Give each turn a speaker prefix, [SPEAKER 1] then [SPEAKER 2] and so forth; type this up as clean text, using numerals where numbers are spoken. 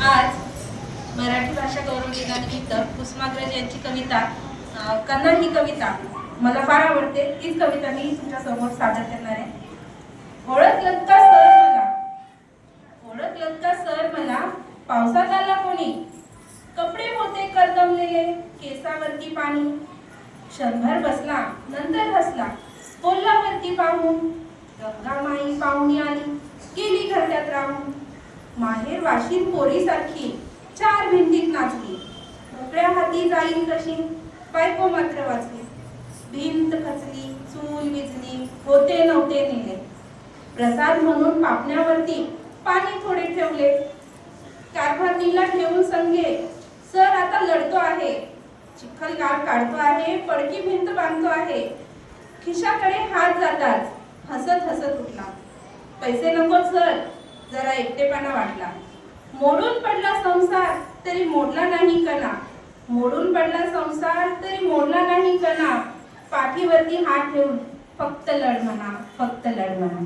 [SPEAKER 1] आज मराठी भाषा गौरव दिनानिमित्त कुसुमाग्रज यांची कविता कन्नड ही कविता मला फार आवडते। तीच कविता मी तुमच्या समोर सादर करणार आहे। ओळखलं का सर मला पावसात आला कोणी, कपडे होते करदमलेले केसावरती पाणी, क्षणभर बसला नंतर हसला कोल्हावरती पाहून, गंगामाई पाहुणी आली गेली घरट्यात राहून, माहेर वाशीन पोरीसारखी चार भिंतीत नाचली, मोकळ्या हाती जाईल कशी बायको मात्र वाचली, भिंत खचली चूल विजली होते नव्हते नेले, प्रसाद म्हणून पापण्यावरती पाणी थोडे ठेवले, कारभारणीला ठेवून संगे सर आता लढतो आहे, चिखल गाळ काढतो आहे पडकी भिंत बांधतो आहे, खिशाकडे हात जाताच हसत हसत उठला, पैसे नको सर जरा एकटेपणा वाटला, मोडून पडला संसार तरी मोडला नाही कणा, मोडून पडला संसार तरी मोडला नाही कणा, पाठीवरती हात ठेवून फक्त लढ म्हणा, फक्त लढ म्हणा।